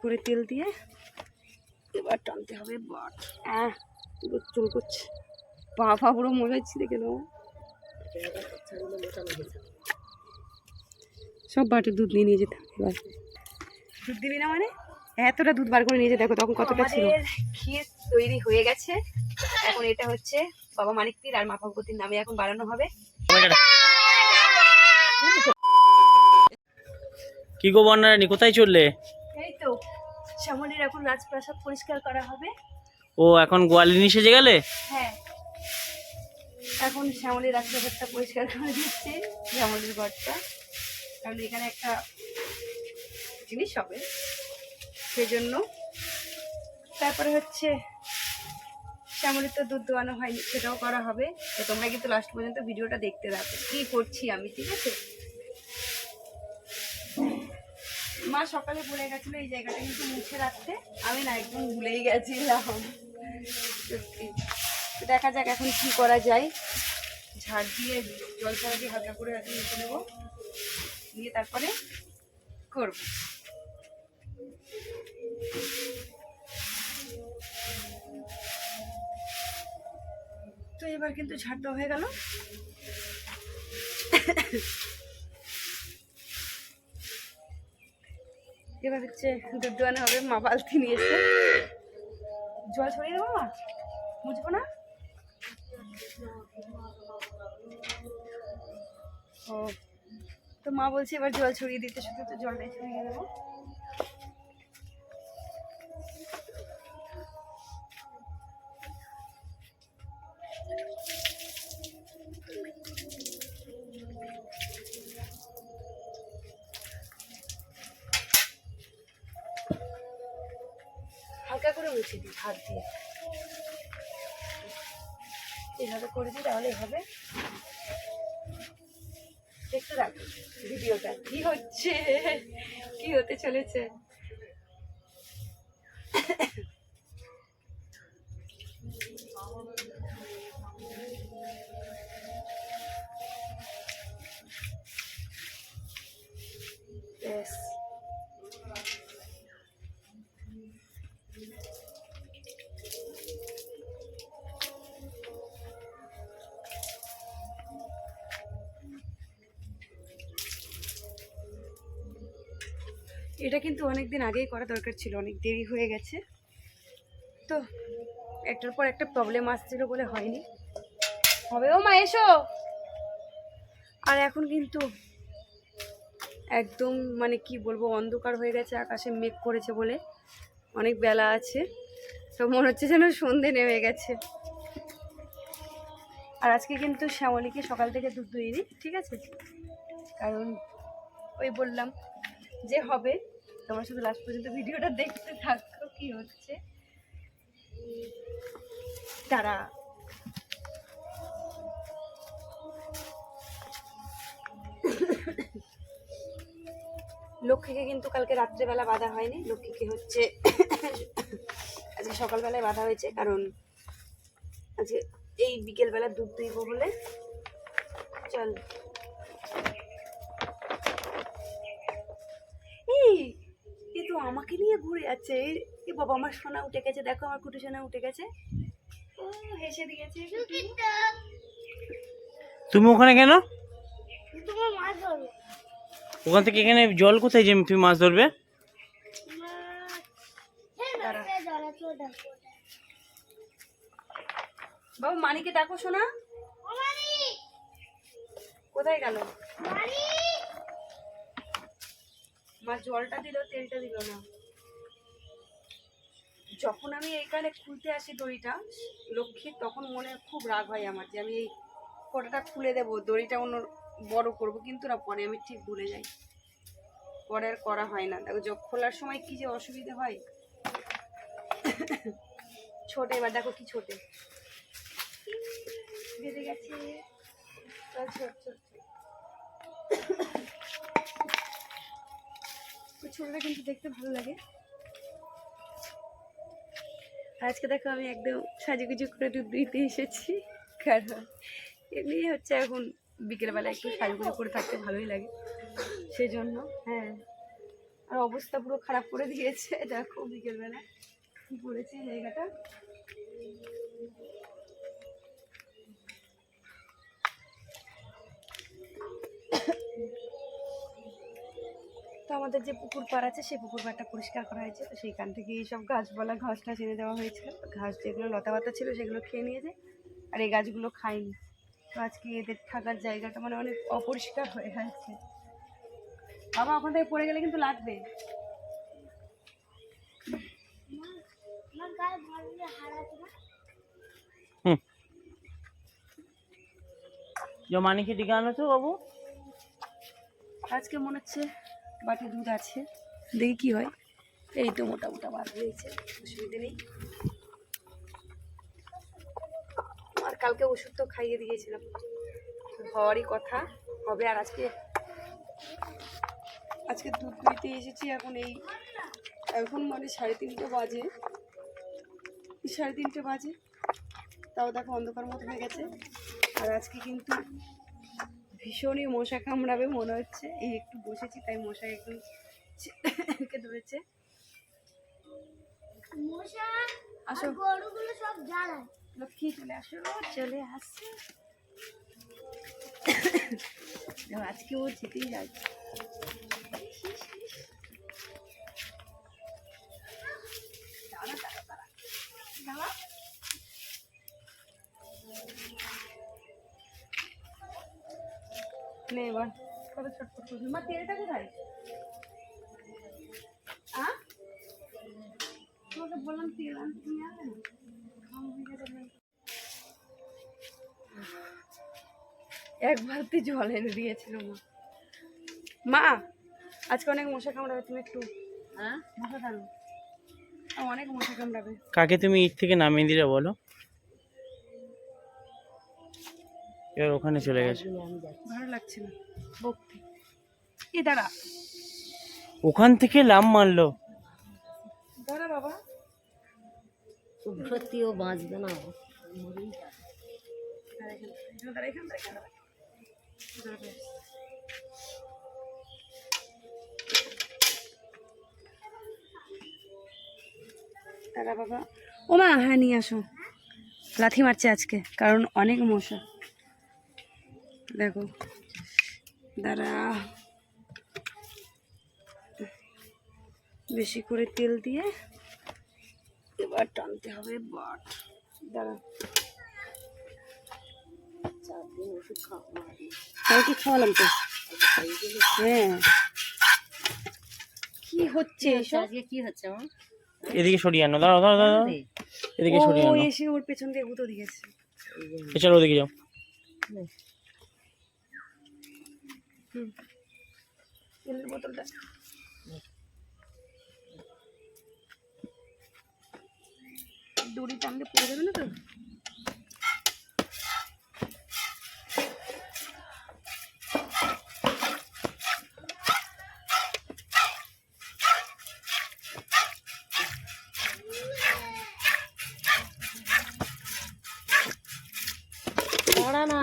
করে তেল দিয়ে এবার টানতে হবে। বাট পুরো চুল করছে, পা ফা পুরো মোজাচ্ছি দেখে নেবো। সব বাটে দুধ নিয়ে যেতে হবে। এবার দুধ দিবি না মানে এতটা দুধ বার করে নিয়ে যেতে, দেখো তখন কতটা ছিল। ক্ষীর তৈরি হয়ে গেছে, এখন এটা হচ্ছে বাবা মানিক পীর আর মা ভগবতীর নামে এখন বানানো হবে। কি গো বন্যারানী, কোথায় চললে? এই তো শ্যামলীর এখন রাজপ্রাসাদ পরিষ্কার করা হবে। ও এখন গোয়ালিনী সেজে গেলে? হ্যাঁ, এখন শ্যামলীর রাজপ্রাসাদটা পরিষ্কার করে দিচ্ছে, শ্যামলীর ঘরটা, কারণ এখানে একটা জিনিস হবে সেজন্য। তারপরে হচ্ছে শ্যামলীর তো দুধ দোয়ানো হয়নি, সেটাও করা হবে। তো তোমরা কিন্তু লাস্ট পর্যন্ত ভিডিওটা দেখতে থাকো কি করছি আমি, ঠিক আছে? মা সকালে বলে গেছিলো এই জায়গাটা কিন্তু মুছে রাখতে, আমি না একদম ভুলেই গেছিলাম সত্যি। দেখা যাক এখন কি করা যায়। ঝাড় দিয়ে জল ছাড়া দিয়ে হালকা করে এখন মুছে নেবো, নিয়ে তারপরে করব। তো এবার কিন্তু ঝাড় দেওয়া হয়ে গেল। এবার হচ্ছে দুধ দোয়ানো হবে। মা বালতি নিয়ে এসে জল ছড়িয়ে দেবো। মা মুছবো না? ও, তো মা বলছে এবার জল ছড়িয়ে দিতে, শুধু তো জলটাই ছড়িয়ে দেবো। হালকা করে মুছে দিই হাত দিয়ে, এইভাবে করে দিই তাহলেই হবে। দেখতে রাখো ভিডিওটা কি হচ্ছে, কি হতে চলেছে। Yes. এটা কিন্তু অনেক দিন আগেই করা দরকার ছিল, অনেক দেরি হয়ে গেছে। তো একটার পর একটা প্রবলেম আসছিল বলে হয়নি। হবে। ও মা এসো। আর এখন কিন্তু একদম মানে কি বলবো, অন্ধকার হয়ে গেছে, আকাশে মেঘ করেছে বলে অনেক বেলা আছে, তো মনে হচ্ছে যেন সন্ধে নেমে গেছে। আর আজকে কিন্তু শ্যামলীকে সকাল থেকে দুধ দুইয়ে দিই, ঠিক আছে? কারণ ওই বললাম যে হবে, তোমরা শুধু লাস্ট পর্যন্ত ভিডিওটা দেখতে থাকো কি হচ্ছে। তারা লক্ষ্মীকে কিন্তু কালকে রাত্রেবেলা বাঁধা হয়নি, লক্ষ্মীকে হচ্ছে আজকে সকালবেলায় বাঁধা হয়েছে, কারণ আজকে এই বিকেলবেলা দুধ দুইব বলে। চল এই তো আমাকে নিয়ে ঘুরে যাচ্ছে। এ বাবা, আমার সোনা উঠে গেছে, দেখো আমার কুটু সোনা উঠে গেছে। ও হেসে দিয়েছে। তুমি ওখানে কেন? ওখান থেকে এখানে জল কোথায় যে তুমি মাছ ধরবে? বাবা মানিকে ডাকো সোনা। কোথায় গেল? মা জলটা দিল, তেলটা দিল না। যখন আমি এইখানে খুলতে আসি দড়িটা লক্ষ্মীর, তখন মনে খুব রাগ হয় আমার যে আমি এই ফোঁটাটা খুলে দেবো, দড়িটা অন্য বড় করব, কিন্তু না পরে আমি ঠিক ভুলে যাই, পরে আর করা হয় না। দেখো খোলার সময় কি যে অসুবিধা হয়। ছোটে এবার দেখো কি ছোটে বেঁধে গেছে। ছোটটা কিন্তু দেখতে ভালো লাগে। আজকে দেখো আমি একদম সাজুগুজু করে দুধ দিতে এসেছি, কারণ এমনি হচ্ছে এখন বিকেলবেলা একটু সাজুগুজু করে থাকতে ভালোই লাগে, সেই জন্য। হ্যাঁ, আর অবস্থা পুরো খারাপ করে দিয়েছে। দেখো বিকেলবেলা কি করেছে জায়গাটা। তো আমাদের যে পুকুর পাড় আছে সেই পুকুর পাড়টা পরিষ্কার করা হয়েছে, তো সেইখান থেকে এইসব গাছপালা ঘাসটা এনে দেওয়া হয়েছিল। ঘাস যেগুলো লতা পাতা ছিল সেগুলো খেয়ে নিয়েছে, আর এই গাছগুলো খায়নি। তো আজকে এদের থাকার জায়গাটা মানে অনেক অপরিষ্কার হয়ে গেছে। বাবা ওখান থেকে পড়ে গেলে কিন্তু লাগবে। জমানি কি দিকে আনো বাবু? আজকে মনে হচ্ছে বাটি দুধ আছে, দেখি কি হয়। এই তো মোটা মোটা বার হয়েছে, অসুবিধে নেই। আর কালকে ওষুধ তো খাইয়ে দিয়েছিলাম, হওয়ারই কথা হবে। আর আজকে দুধ দুইতে এসেছি। এখন মানে 3:30 বাজে, 3:30 বাজে, তাও দেখো অন্ধকার মতো হয়ে গেছে। আর আজকে কিন্তু ভীষণই মশা কামড়াবে মনে হচ্ছে। এই একটু বসেছি তাই মশা একদম ধরেছে। আসো লক্ষ্মী চলে আসো, চলে আসছে। আজকে ও যেতেই যাচ্ছে। এবার কত ছটফট করবি মা? তেলটা কোথায়? তোমাকে বললাম তেল আনতে, তুমি আনবে না। এক বালতি জল এনে দিয়েছিল মা। আজকে অনেক মশা কামড়াবে, তুমি একটু মশা টানো, অনেক মশা কামড়াবে। কাকে তুমি ইট থেকে নামিয়ে দিলে বলো? এবার ওখানে চলে গেছে, ভালো লাগছে না বকতে। এ দাঁড়া, ওখান থেকে লাম মারলো। দাঁড়া বাবা, সত্যি ও বাঁচবে না। দাঁড়া বাবা। ও মা, হ্যাঁ নিয়ে আসো। লাথি মারছে আজকে, কারণ অনেক মশা। দেখো দাঁড়া, বেশি করে তেল দিয়ে এবার টানতে হবে বাট। দাঁড়া, 4 দিন ওষুধ খাওয়া কালকে খাওয়ালাম তো। হ্যাঁ, কি হচ্ছে এসব? আজকে কি হচ্ছে আমার? এদিকে সরিয়ে আনো, দাঁড়াও দাঁড়াও দাঁড়াও, এদিকে সরিয়ে ও আনো। এসে ওর পেছন দিয়ে গুঁতো দিয়েছে। চলো ওদিকে যাও। তেলের বোতলটা দড়ি টানলে পড়ে যাবে না তো? পড়া না,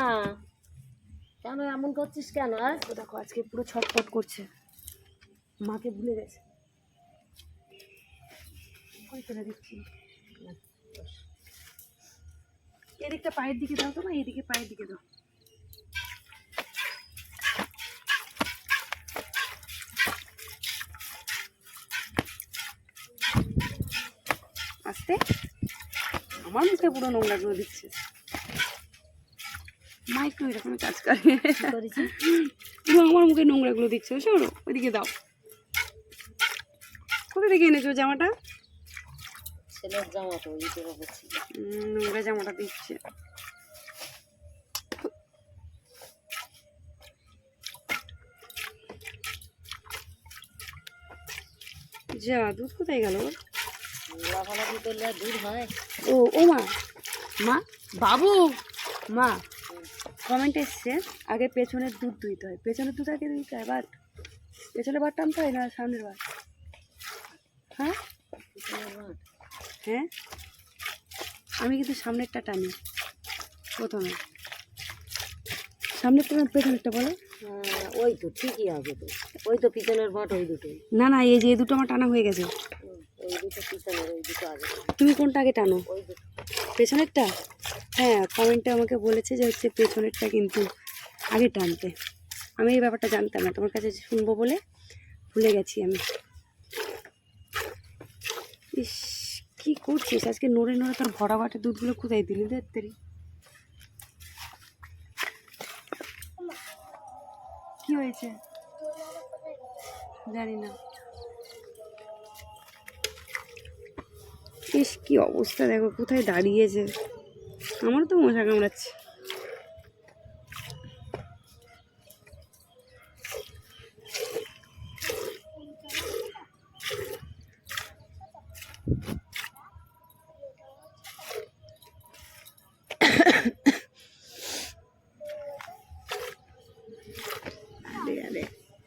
কেন এমন করছিস কেন? তো দেখো আজকে পুরো ছটফট করছে, মাকে ভুলে গেছে। কই ফেলে দিচ্ছি। এদিকটা পায়ের দিকে দাও তো মা, এদিকে পায়ের দিকে দাও। আস্তে, আমার মুখে পুরো নোংরাগুলো দিচ্ছে। মা একটু এরকম কাজ করে, পুরো আমার মুখে নোংরাগুলো দিচ্ছে। শোনো ওইদিকে দাও। কোথা থেকে এনেছো জামাটা? ছেলের জামা তো ঈদের অবস্থা। নোংরা জামাটা দিচ্ছে। যা, দুধ কোথায় গেল? লাফালাফি করলে আর দূর হয়? ও ও মা, মা বাবু, মা কমেন্ট এসছে আগে পেছনের দুধ দুইতে হয়। পেছনের দুধ আগে দিতে হয়, বাট পেছনের বার টানতে হয় না সামনের বার? হ্যাঁ হ্যাঁ, আমি কিন্তু সামনেরটা টানি প্রথমে। সামনেরটা না পেছনেরটা বলো? ওই তো ঠিকই আছে তো, ওই তো পিছনের ভাট, ওই দুটোই। না না, এই যে এই দুটো আমার টানা হয়ে গেছে। ওই দুটো পিছনের, ওই দুটো আগে। তুমি কোনটা আগে টানো? ওই দুটো। পেছনেরটা? হ্যাঁ, কমেন্টে আমাকে বলেছে যে হচ্ছে পেছনেরটা কিন্তু আগে টানতে। আমি এই ব্যাপারটা জানতাম না, তোমার কাছে শুনবো বলে ভুলে গেছি আমি। ইস, কি করছিস আজকে? নড়ে নড়ে তোর ভরা বাটে দুধগুলো কোথায় দিলি? দেরি কি হয়েছে জানি না। ইস, কি অবস্থা দেখো, কোথায় দাঁড়িয়েছে। আমার তো মশা কামড়াচ্ছে।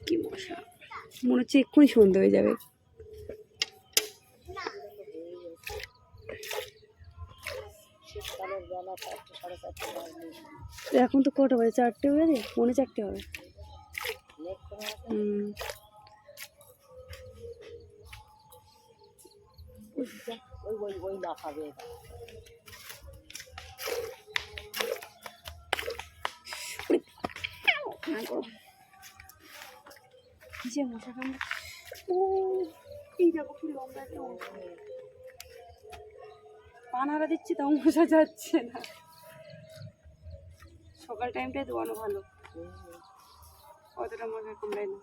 কি মশা, মনে হচ্ছে এক্ষুনি সন্ধে হয়ে যাবে। শীতকালের বেলা 4টা 4:30 বাজে। এখন তো কটা বাজে? 4টে বাজে, 4:45 হবে। মেঘ করে আছে। ওই ওই ওই লাফাবে এবার। কি যে মশা কামড়া! ও, এই দেখো কি লম্বা একটা মশা। পানারা দিচ্ছি তাও মশা যাচ্ছে না। সকাল টাইমটায় দোয়ানো ভালো, অতটা মশা কামড়ায় না।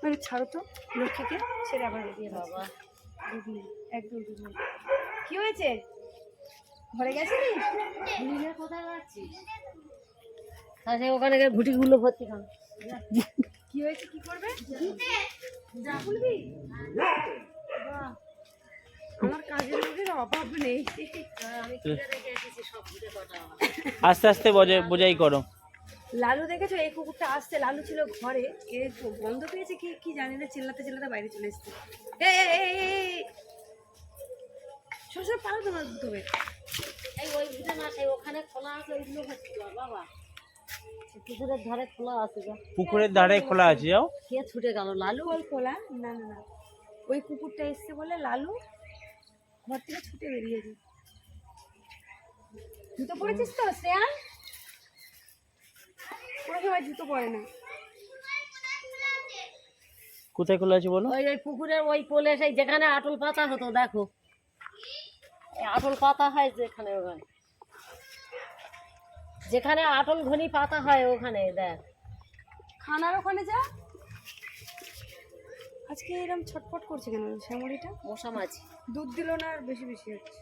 মানে ছাড়ো তো লক্ষ্মীকে, ছেড়ে আবার দিয়ে বাবা একদম দুধ নেই। কি হয়েছে? ঘরে গেছিলি? নিজে কোথায় যাচ্ছিস? তাহলে ওখানে গিয়ে ভুটিগুলো ভর্তি কর। কি হয়েছে? কি করবে? যা বলবি? বাহ, আমার কাজের লোকের অভাব নেই। আমি কিনে রেখে এসেছি সব ভুটে কটা। আস্তে আস্তে বোঝাই করো। লালু দেখেছো? এই কুকুরটা আসছে, লালু ছিল ঘরে, এ বন্ধ পেয়েছে কি কি জানি না, চিল্লাতে চিল্লাতে বাইরে চলে এসছে। সব পারো তোমার তবে। এই ওই ভুটে না, সেই ওখানে খোলা আছে, ওইগুলো ভর্তি কর বাবা। পুকুরের ধারে খোলা আছে যা। পুকুরের ধারে খোলা আছে, যাও। কে ছুটে গেল? লালু? কল খোলা? না না না, ওই কুকুরটা এসছে বলে লালু ঘর থেকে ছুটে বেরিয়েছে। জুতো পরেছিস তো শ্রেয়ান? কোনো সময় জুতো পরে না। কোথায় খোলা আছে বলো? ওই ওই পুকুরের ওই কোলে, সেই যেখানে আটল পাতা হতো, দেখো এই আটল পাতা হয় যেখানে, ওখানে যেখানে আটল ঘনি পাতা হয় ওখানে দেখ। খানার ওখানে যা। আজকে এরকম ছটফট করছে কেন শ্যামলিটা? মশা মাছি। দুধ দিল না আর বেশি বেশি হচ্ছে।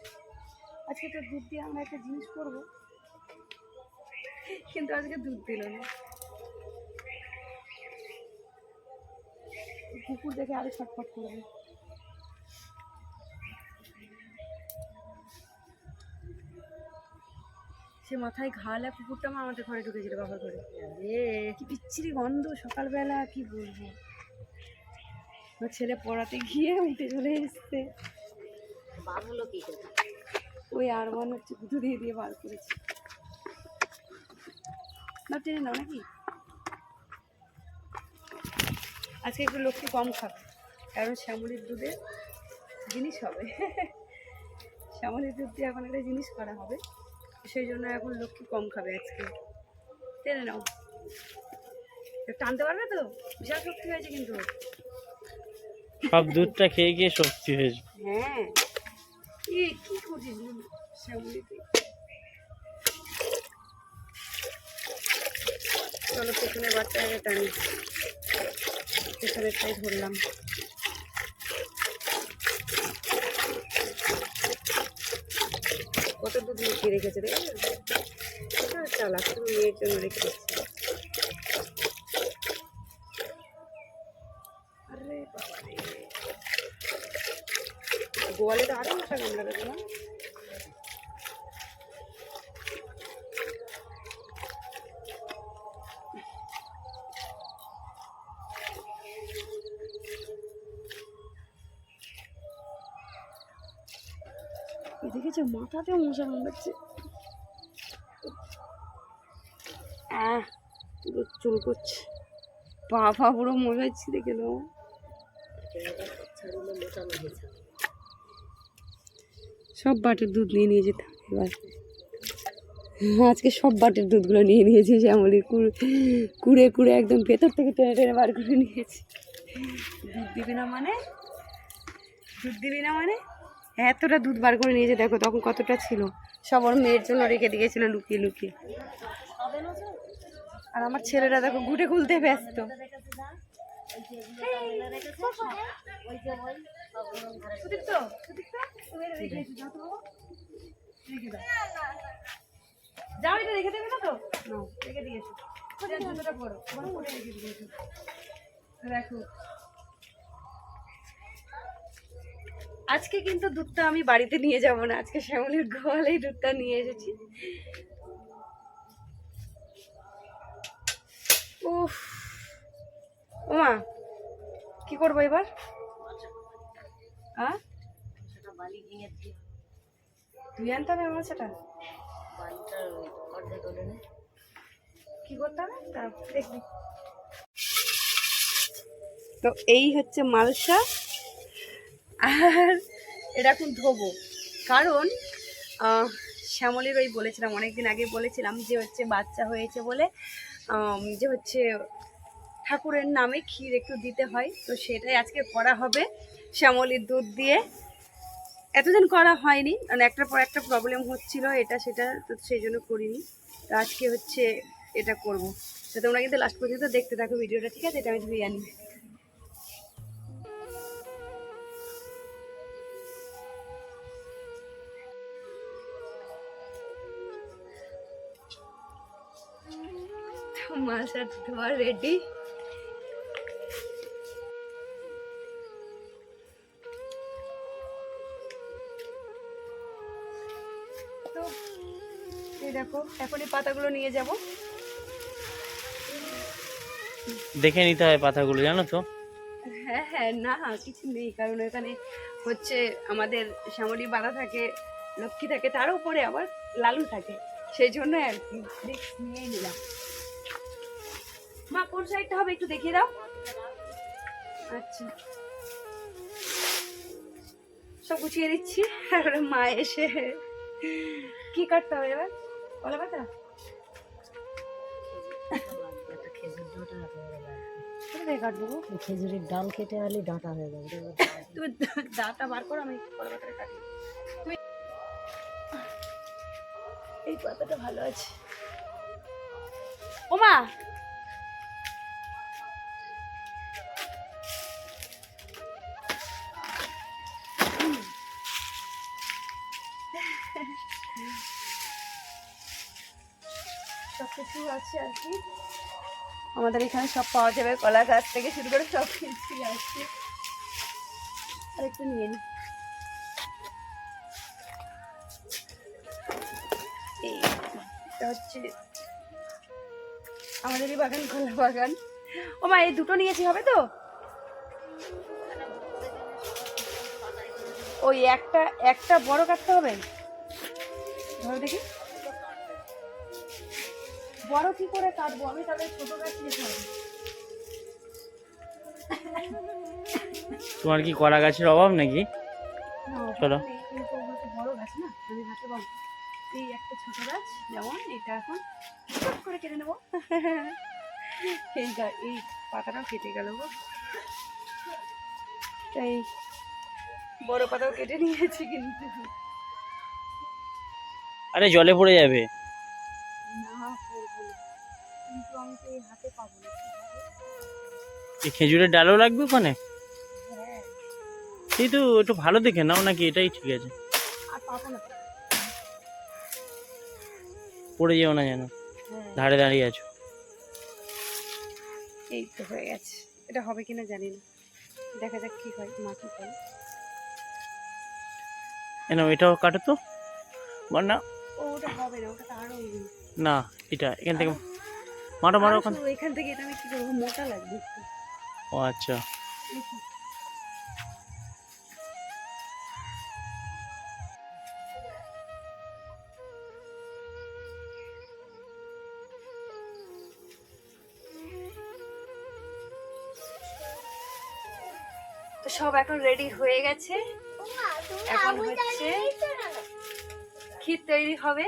আজকে তো দুধ দিয়ে আমরা একটা জিনিস করবো, কিন্তু আজকে দুধ দিল না। কুকুর দেখে আরো ছটফট করবে। সে মাথায় ঘালা কুকুরটা মা আমাদের ঘরে ঢুকেছিল, বাবার ঘরে। কি বিচ্ছিরি গন্ধ সকালবেলা, কি বলবো। আমার ছেলে পড়াতে গিয়ে উঠে চলে এসছে। বার হলো কি করে? ওই আর মনে হচ্ছে গুঁতো দিয়ে দিয়ে বার করেছে। না টেনে নাও নাকি? আজকে একটু লক্ষ্মী কম খাবে, কারণ শ্যামলির দুধের জিনিস হবে। শ্যামলির দুধ দিয়ে এখন একটা জিনিস করা হবে, সেই জন্য এখন লক্ষ্মী কম খাবে আজকে। টেনে নাও, টানতে পারবে তো? বিশাল শক্তি হয়েছে কিন্তু। সব দুধটা খেয়ে গিয়ে শক্তি হয়েছে। হ্যাঁ, কি করছিস শ্যামলিতে? চলো পেছনের বাচ্চাকে টানি, পেছনেরটাই ধরলাম। কত দুধ লুকিয়ে রেখেছে দেখো, চালাক, শুধু মেয়ের জন্য রেখে দিচ্ছে। আরে বাবা রে, গোয়ালে তো আরো মশা কামড়াবে তোমার। দেখেছো মাথাতেও মশা কামড়াচ্ছে। পুরো চুল করছে। বাবা পুরো মনে হচ্ছে দেখে নাও। সব বাটির দুধ নিয়ে নিয়ে যেতাম এবার। আজকে সব বাটির দুধগুলো নিয়ে নিয়েছি শ্যামলি, কুড়ে কুড়ে একদম ভেতর থেকে টেনে টেনে বার করে নিয়েছি। দুধ দিবি না মানে, দুধ দিবি না মানে, এতটা দুধ বার করে নিয়েছে দেখো, তখন কতটা ছিল। সব ওর মেয়ের জন্য রেখে দিয়েছিল লুকিয়ে লুকিয়ে। আর আমার ছেলেরা দেখো ঘুটে খুলতে ব্যস্ত। যাও, এটা রেখে দেবে না তো? রেখে দিয়েছো, জুতোটা পরো, রেখে দিয়েছো। দেখো আজকে কিন্তু দুধটা আমি বাড়িতে নিয়ে যাব না, আজকে শ্যামলির গোয়ালেই দুধটা নিয়ে এসেছি। উফ, ওমা কি করবো এবার? তুই আনতে হবে আমার সেটা কি করতে হবে দেখবি। তো এই হচ্ছে মালসা, আর এটা এখন ধোবো, কারণ শ্যামলির ওই বলেছিলাম অনেকদিন আগে বলেছিলাম যে হচ্ছে বাচ্চা হয়েছে বলে যে হচ্ছে ঠাকুরের নামে ক্ষীর একটু দিতে হয়, তো সেটাই আজকে করা হবে শ্যামলির দুধ দিয়ে। এতদিন করা হয়নি, মানে একটার পর একটা প্রবলেম হচ্ছিল এটা সেটা, তো সেই জন্য করিনি। তো আজকে হচ্ছে এটা করব, তো তোমরা কিন্তু লাস্ট পর্যন্ত দেখতে থাকো ভিডিওটা, ঠিক আছে? এটা আমি ধুয়ে আনি। মাছ আর ধোয়া রেডি। তো এই দেখো এখন এই পাতাগুলো নিয়ে যাব। দেখে নিতে হয় পাতাগুলো, জানো তো? হ্যাঁ হ্যাঁ, না কিছু নেই, কারণ এখানে হচ্ছে আমাদের শ্যামলী বাঁধা থাকে, লক্ষ্মী থাকে, তার উপরে আবার লালু থাকে, সেই জন্য আর কি রিস্ক নিয়েই নিলাম। মা কোন সাইডটা হবে একটু দেখিয়ে দাও। আচ্ছা, সব গুছিয়ে দিচ্ছি, তারপরে মা এসে কি কাটতে হবে এবার? কলা পাতা? কাটবো খেজুরির ডাল কেটে আলি ডাঁটা হয়ে যাবে। তুমি দাঁতটা বার করো, আমি কলা পাতাটা কাটি। তুমি এই পাতাটা ভালো আছে। ওমা সবকিছু আছে আর কি, আমাদের এখানে সব পাওয়া যাবে, কলা গাছ থেকে শুরু করে সব কিছুই আছে। আর একটু নিয়ে নি, এইটা হচ্ছে আমাদেরই বাগান, কলা বাগান। ও মা এই দুটো নিয়েছি, হবে তো? ওই একটা একটা বড় কাটতে হবে, ধরো দেখি বড় কি করে কাটবো আমি, তাহলে ছোট গাছ নিতে হবে। তোমার কি কলা গাছের অভাব নাকি? চলো, বড় গাছ না, আমি হাতে পাবো। এই একটা ছোট গাছ, যেমন এটা এখন চট করে কেটে নেবো। এই পাতাটাও কেটে গেল গো, তাই বড় পাতাও কেটে নিয়েছি। কিন্তু আরে জলে পড়ে যাবে। না করবো না, কিন্তু আমি তো এই হাতে পাবো না। এই খেজুরের ডালও লাগবে ওখানে? হ্যাঁ, এই তো একটু ভালো দেখে নাও, নাকি এটাই ঠিক আছে? আর পাবো না। পড়ে যেও না যেন, ধারে দাঁড়িয়ে আছো। এই তো হয়ে গেছে, এটা হবে কিনা জানি না, দেখা যাক কি হয়, মা কি করে। এটাও কাটো তো, না ওটা হবে না, ওটা তো আরো না, এটা এখান থেকে মারো মারো ওখান। এখান থেকে এটা আমি কি করবো, মোটা লাগবে একটু। ও আচ্ছা, সব এখন রেডি হয়ে গেছে, এখন হচ্ছে ক্ষীর তৈরি হবে।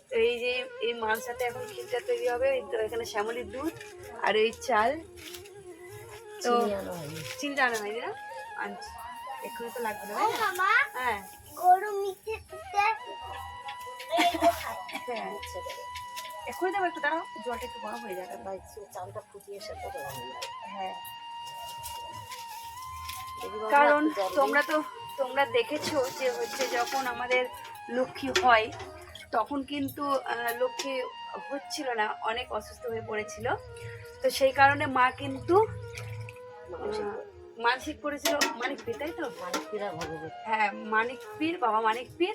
তো এই যে এই মার সাথে এখন ক্ষীরটা তৈরি হবে। এই তো এখানে শ্যামলির দুধ আর এই চাল, তো চিনি আনা হয়নি না, আনছি এক্ষুনি তো লাগবে না, তাই না? হ্যাঁ হ্যাঁ এক্ষুনি দেবো, একটু দাঁড়াও, জলটা একটু গরম হয়ে যাবে। চালটা ফুটিয়ে সাথে হ্যাঁ কারণ তোমরা দেখেছো যে হচ্ছে যখন আমাদের লক্ষ্মী হয় তখন কিন্তু লক্ষ্মী হচ্ছিল না, অনেক অসুস্থ হয়ে পড়েছিল। তো সেই কারণে মা কিন্তু মানসিক করেছিল মানিক পীর, তাই তো? হ্যাঁ মানিক পীর, বাবা মানিক পীর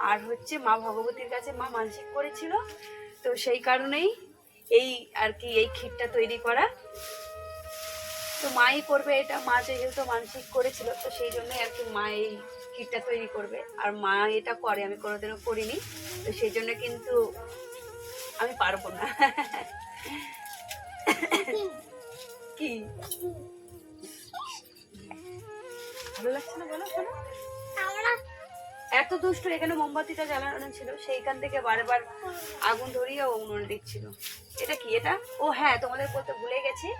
আর হচ্ছে মা ভগবতীর কাছে মা মানসিক করেছিল। তো সেই কারণেই এই আর কি এই ক্ষীরটা তৈরি করা। তো মাই করবে এটা, মা যেহেতু মানসিক করেছিল তো সেই জন্যই আর কি মা এই ক্ষীরটা তৈরি করবে। আর মা এটা করে, আমি কোনোদিনও করিনি, তো সেই জন্য কিন্তু আমি পারবো না। কি ভালো লাগছে না বলো? শোনো, এত দুষ্ট, এখানে মোমবাতিটা জ্বালানো ছিল, সেইখান থেকে বারবার আগুন ধরিয়ে উনুনে দিচ্ছিল। এটা কি এটা? ও হ্যাঁ, তোমাদের বলতে ভুলে গেছি,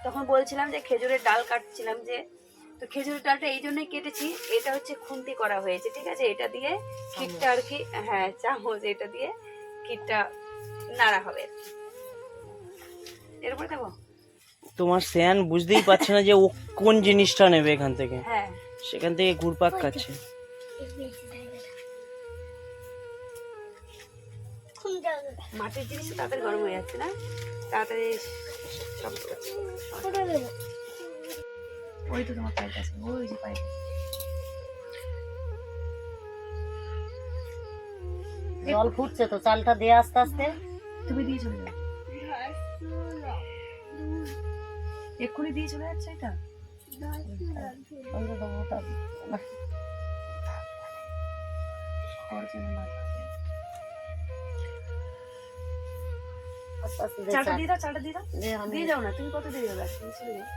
তখন বলছিলাম যে খেজুরের ডাল কাটছিলাম, যে তো খেজুরের ডালটা এই জন্যই কেটেছি, এটা হচ্ছে খুন্তি করা হয়েছে, ঠিক আছে? এটা দিয়ে ক্ষীরটা আর কি, হ্যাঁ চামচ, এটা দিয়ে ক্ষীরটা নাড়া হবে। এরপরে দেবো। তোমার শ্যান বুঝতেই পারছে না যে ও কোন জিনিসটা নেবে এখান থেকে, হ্যাঁ সেখান থেকে ঘুরপাক খাচ্ছে। মাটির জিনিস তো তাড়াতাড়ি গরম হয়ে যাচ্ছে না, তাড়াতাড়ি সব। ওই তো তোমার পাইপ আছে, ওই যে পাইপ। জল ফুটছে তো, চালটা দিয়ে আস্তে আস্তে তুমি দিয়ে চলে যাও, এক্ষুনি দিয়ে চলে যাচ্ছে এটা। চালটা দিয়ে দাও, চালটা দিয়ে দাও, দিয়ে যাও না, তুমি কত দিয়ে যাবে, তুমি চলে যাও।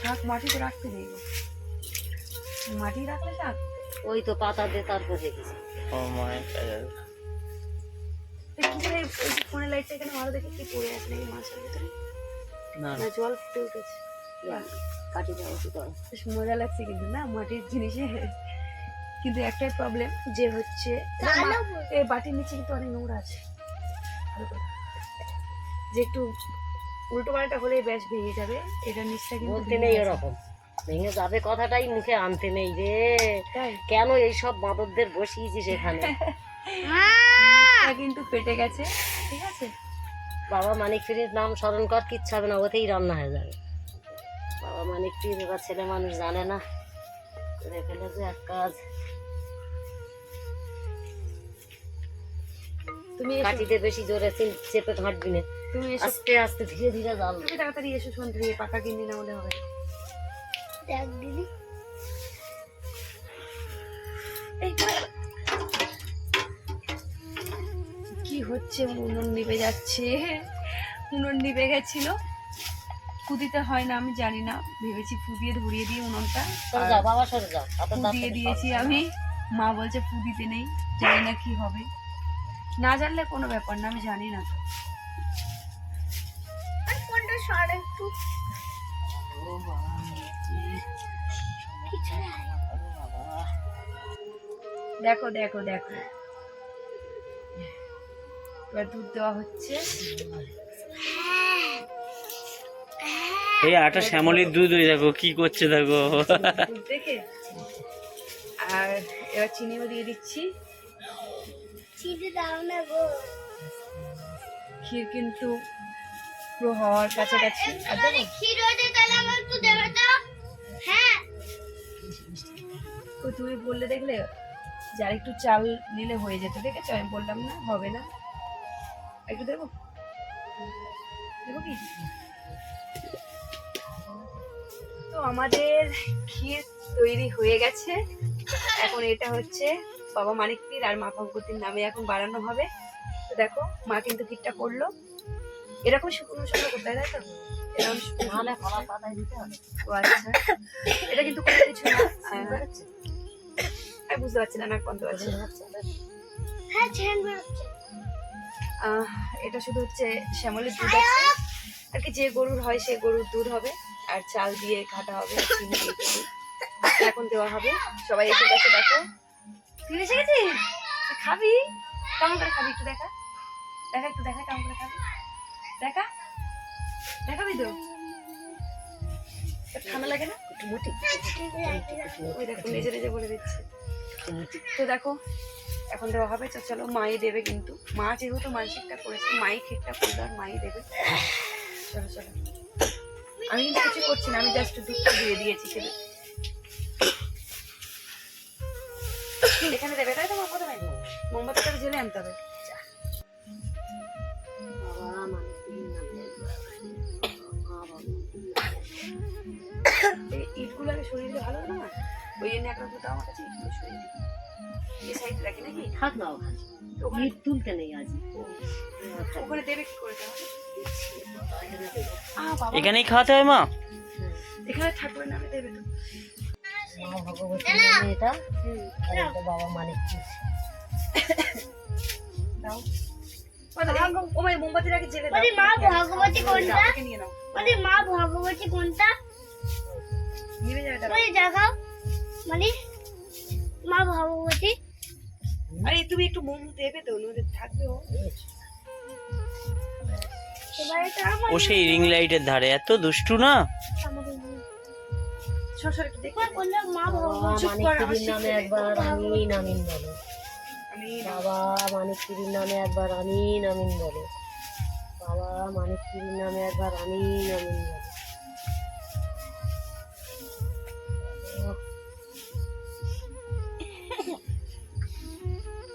শাক মাটিতে রাখতে নেই, মাটি রাখলে শাক ওই তো পাতা দিয়ে তারপর রেখেছি। ও মাই গড, ফোনের লাইটটা এখানে ভালো দেখে কি পড়ে আছে নাকি মাছের ভিতরে? না না জল ফুটে উঠেছে, কাটি দেওয়া উচিত। বেশ মজা লাগছে কিন্তু না মাটির জিনিসে। কিন্তু একটাই প্রবলেম যে হচ্ছে এই বাটির নিচে কিন্তু অনেক নোংরা আছে, যে একটু উল্টো পাল্টা হলেই ব্যাস ভেঙে যাবে। এটার নিচটা কিন্তু বলতে নেই এরকম ভেঙে যাবে কথাটাই মুখে আনতে নেই রে। কেন এইসব বাঁদরদের বসিয়েছিস এখানে? কিন্তু পেটে গেছে, ঠিক আছে? বাবা মানিক পীরের নাম স্মরণ কর, কিচ্ছু হবে না, ওতেই রান্না হয়ে যাবে। বাবা মানিক পীর বা ছেলে মানুষ জানে না, করে ফেলেছে এক কাজ। তুমি কাটিতে বেশি জোরে চেপে ঘাটবি না, তুমি আস্তে আস্তে ধীরে ধীরে জাল। তুমি তাড়াতাড়ি এসো, শুনতে দিয়ে পাকা কিনে না হলে হবে। দেখ দিদি কি হচ্ছে, উনুন নিভে যাচ্ছে, উনুন নিভে গেছিল। ফুদিতে হয় না আমি জানি না, ভেবেছি ফুদিয়ে ধরিয়ে দিয়ে উনুনটা বাবা সরে যাও, ফুদিয়ে দিয়েছি আমি। মা বলছে ফুদিতে নেই, জানি না কি হবে, না জানলে কোনো ব্যাপার না, আমি জানি না। দেখো দেখো দেখো, এবার দুধ দেওয়া হচ্ছে। এই আটা শ্যামলির দুধ, ওই দেখো কি করছে দেখো। দুধ দেখে আর এবার চিনিও দিয়ে দিচ্ছি। ক্ষীর কিন্তু পুরো হওয়ার কাছাকাছি। তুমি বললে দেখলে যে আর একটু চাল নিলে হয়ে যেত, দেখেছো? আমি বললাম না হবে না, একটু দেবো, দেবো কি? তো আমাদের ক্ষীর তৈরি হয়ে গেছে। এখন এটা হচ্ছে বাবা মানিক পীর আর মা ভগবতীর নামে এখন বানানো হবে। তো দেখো মা কিন্তু ক্ষীরটা করলো এরকম শুকনো শুকনো করতে হয়, তাই তো? এরকম শুকনো নাহলে কলা পাতায় দিতে হবে। ও আচ্ছা, এটা কিন্তু কোনো কিছু না। আমি বুঝতে পারছি না, নাক বন্ধ আছে। এটা শুধু হচ্ছে শ্যামলের দুধ আছে আর কি, যে গরুর হয় সেই গরুর দুধ হবে আর চাল দিয়ে ঘাটা হবে, চিনি দিয়ে দেবে। এখন দেওয়া হবে। সবাই এসে গেছে, দেখো তুই এসে গেছিস, তুই খাবি? কেমন করে খাবি একটু দেখা, দেখা একটু দেখা কেমন করে খাবি, দেখা দেখাবি তো? তোর ঠান্ডা লাগে না? ওই দেখো নিজে নিজে বলে দিচ্ছে। তো দেখো এখন দেওয়া হবে। তো চলো, মাই দেবে কিন্তু, মা যেহেতু মানসিকটা করেছে মাই ক্ষীরটা করবে আর মাই দেবে। চলো চলো, আমি কিন্তু কিছু করছি না, আমি জাস্ট দুধটা দিয়ে দিয়েছি খেলে। এখানে দেবে তাই তো? মা প্রথমে মোমবাতিটা জেলে আনতে হবে। বাবা মানিকপুরীর নামে এই ইটগুলো আগে সরিয়ে দিলে ভালো না? ওই জন্য একটা দুধ আমার কাছে ইটগুলো সরিয়ে দিই, এই সাইড রাখি নাকি? থাক না ওখানে, ইট তুলতে নেই আজ। ওখানে দেবে কি করে দেওয়া? এখানেই খাওয়াতে হয় মা? এখানে ঠাকুরের নামে দেবে তো? মা ভগবতীর নামে এটা, আর এটা বাবা মানিকপুর। দাও ও ভাই, মোমবাতির আগে জেলে দাও। মা ভগবতী কোনটা? ওকে নিয়ে নাও, মানে মা ভগবতী কোনটা? নিয়ে যাবে দাঁড়াও। মানে দেখাও, মানে মা ভগবতী। আরে তুমি একটু মোম দেবে তো, নদীর থাকবে ও। এবার এটা আমার ও সেই রিং লাইটের ধারে, এত দুষ্টু না? সর একটু দেখো। বললে মা বাবা ভগবতী। মানিকপুরীর নামে একবার আমিন আমিন বলো। আমি বাবা মানিকপুরীর নামে একবার আমিন আমিন বলো। বাবা মানিকপুরীর নামে একবার আমিন আমিন বলো।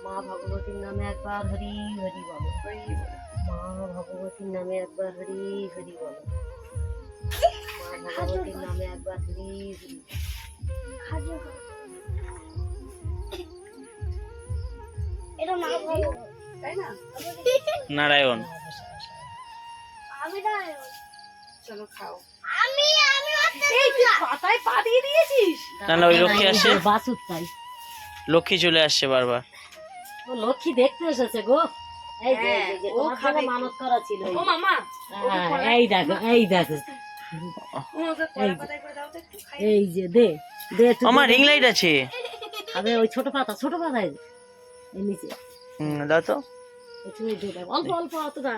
মা ভগবতীর নামে একবার হরি হরি বলো। মা ভগবতীর নামে একবার হরি হরি বলো। মা ভগবতীর নামে একবার হরি হরি। এটা মা ভগবতী, তাই না? নারায়ণ। আমি না, চলো খাও। আমি এই তুই পাতায় পা দিয়ে দিয়েছিস? না না, ওই লক্ষ্মী আসে, বাছুর তাই। লক্ষ্মী চলে আসছে বারবার। ও লক্ষ্মী দেখতে এসেছে গো। এই যে, এই যে, ও তোমার খাবে জন্য মানত করা ছিল। ও মামা, হ্যাঁ, এই দেখো এই দেখো, ও ওকে কলা পাতায় করে দাও তো একটু খাই। এই যে দে দে তুই আমার রিং লাইট আছে। খাবে ওই ছোট পাতায় এই নিচে দাও তো। তুমি দে দাও, অল্প অল্প অত না।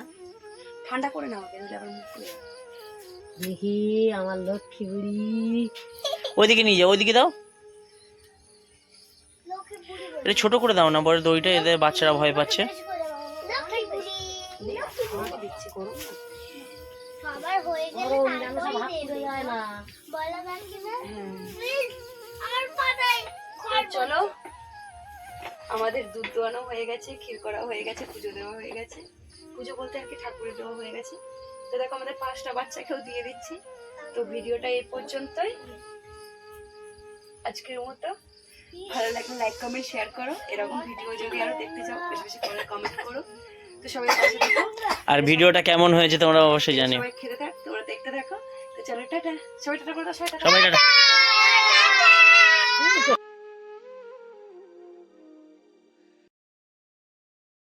ঠান্ডা করে নাও, কেন আবার মুখ খুলে যাবে। দেখি আমার লক্ষ্মী বুড়ি। ওইদিকে নিয়ে যাও, ওইদিকে দাও। এটা ছোট করে দাও না, বড় দইটা, এদের বাচ্চারা ভয় পাচ্ছে। আমাকে দিচ্ছি, করো না। বাবার হয়ে গেলে গরম যেন সব হাত তুলে যায় না। বলা বাকি না, হ্যাঁ। প্লিজ আমার পাতায় তো চলো, আমাদের দুধ দোয়ানো হয়ে গেছে, ক্ষীর করা হয়ে গেছে, পুজো দেওয়া হয়ে গেছে। পুজো বলতে আর কি, ঠাকুরের দেওয়া হয়ে গেছে। তো দেখো আমাদের 5টা বাচ্চাকেও দিয়ে দিচ্ছি। তো ভিডিওটা এই পর্যন্তই আজকের মতো। ভালো লাগলে লাইক কমেন্ট শেয়ার করো। এরকম ভিডিও যদি আরো দেখতে চাও বেশি বেশি করে কমেন্ট করো। তো সবাই পাশে থেকো। আর ভিডিওটা কেমন হয়েছে তোমরা অবশ্যই জানিও। সবাই খেতে থাক, তোমরা দেখতে থাকো। তো চলো টাটা, সবাই টাটা করে দাও, সবাই টাটা। সবাই টাটা।